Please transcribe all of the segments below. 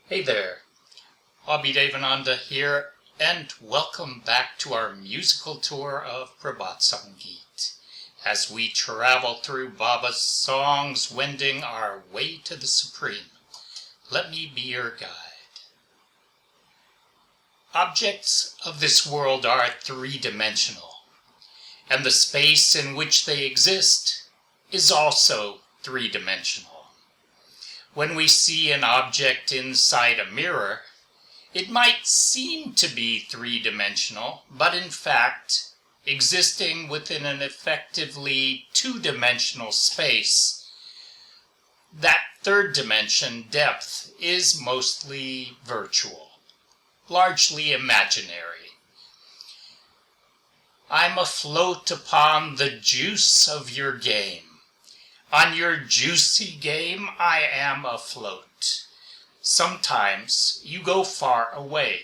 Hey there, Abhi Devananda here, and welcome back to our musical tour of Prabhat Sangeet, as we travel through Baba's songs, wending our way to the Supreme. Let me be your guide. Objects of this world are three-dimensional, and the space in which they exist is also three-dimensional. When we see an object inside a mirror, it might seem to be three-dimensional, but in fact, existing within an effectively two-dimensional space, that third dimension, depth, is mostly virtual, largely imaginary. I'm afloat upon the juice of your game. On your juicy game, I am afloat. Sometimes you go far away.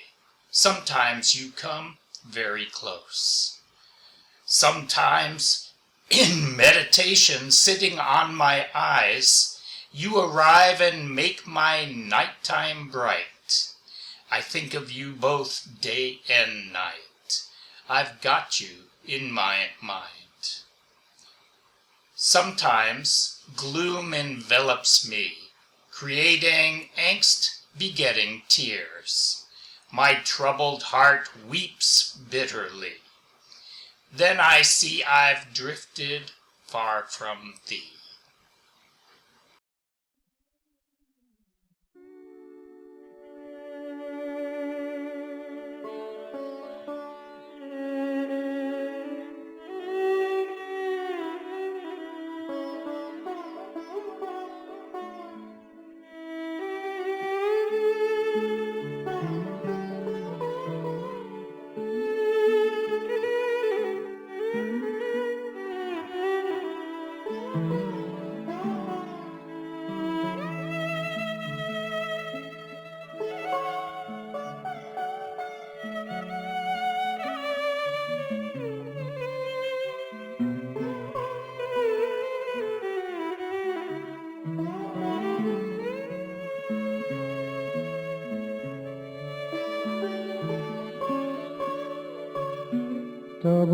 Sometimes you come very close. Sometimes, in meditation, sitting on my eyes, you arrive and make my nighttime bright. I think of you both day and night. I've got you in my mind. Sometimes gloom envelops me, creating angst, begetting tears. My troubled heart weeps bitterly. Then I see I've drifted far from thee. তব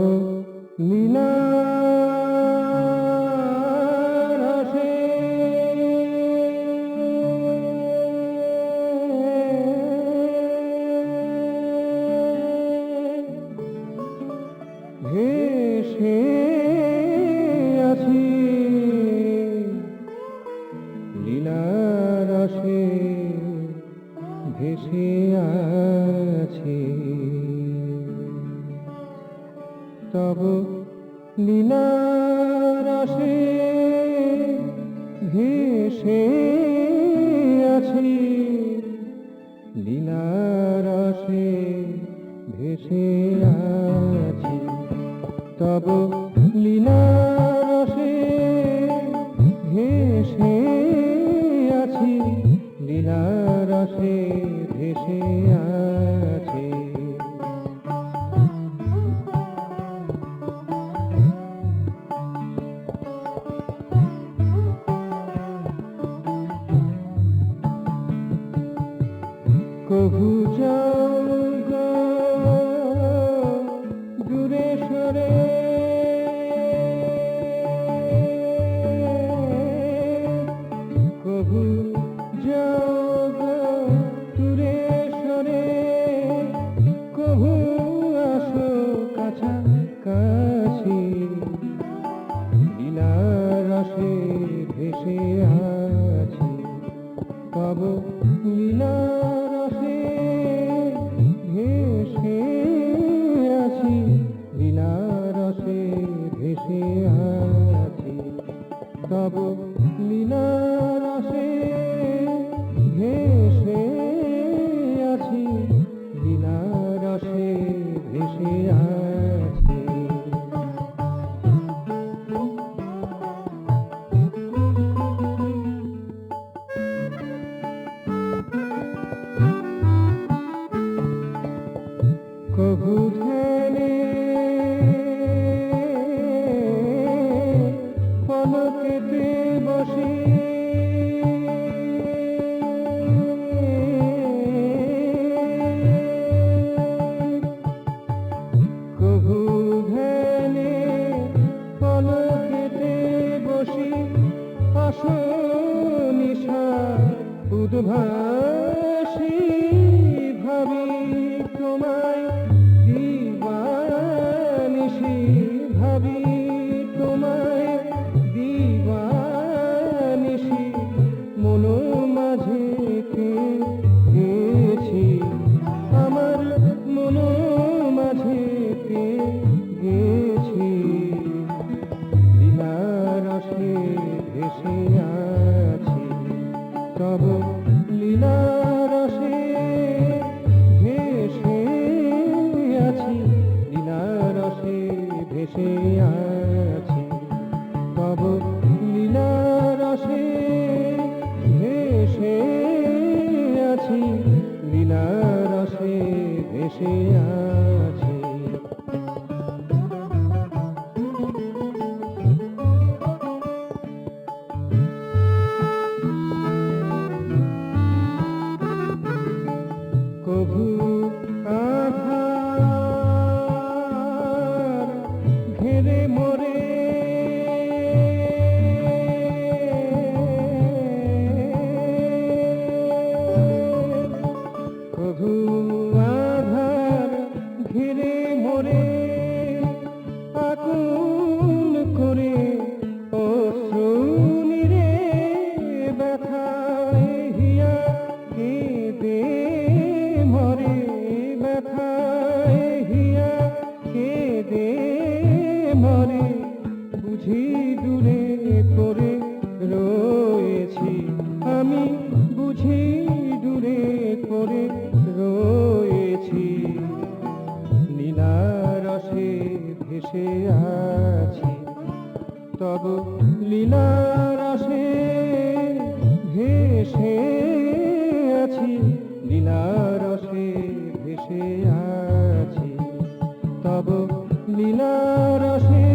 লীলা রসে ভেসে আছি, লীলা রসে ভেসে আছি। তব লীলা রসে ভেসে আছি, লীলা রসে ভেসে আছি। তব লীলা রসে ভেসে আছি, লীলা রসে ভেসে আছি। কভু যাওগো দূরে সরে, কভু যাওগো দূরে সরে, কভু আসো কাছাকাছি, লীলা রসে ভেসে আছি। তব লীলা রসে ভেসে আছি, লীলা রসে ভেসে আছি। তব লীলা রসে ভেসে আছি, লীলা রসে ভেসে আছি। কভু ধ্যানে পলকেতে উদ্ভাসী ভাবি তোমায় দিবানিশি ভাবি তোমায় দিবানিশি মন মাঝে গেছি আমার মন মাঝে গেছি লীলারসে ভেসে আছি তব লীলারসে ভেসে আছি লীলারসে ভেসে আছি তব লীলারসে ভেসে আছি লীলারসে ভেসে আছি কভু আধার ঘেরে মোরে কভু আধার ঘিরে মোরে আকুল করে অশ্রুনিরে ব্যথায় হিয়া কেঁদে মরে ব্যথায় হিয়া কেঁদে মরে বুঝি দূরে করে রয়েছি আমি বুঝি দূরে করে রয়েছি লীলারসে ভেসে আছি তব লীলারসে ভেসে আছি লীলারসে ভেসে আছি তব লীলারসে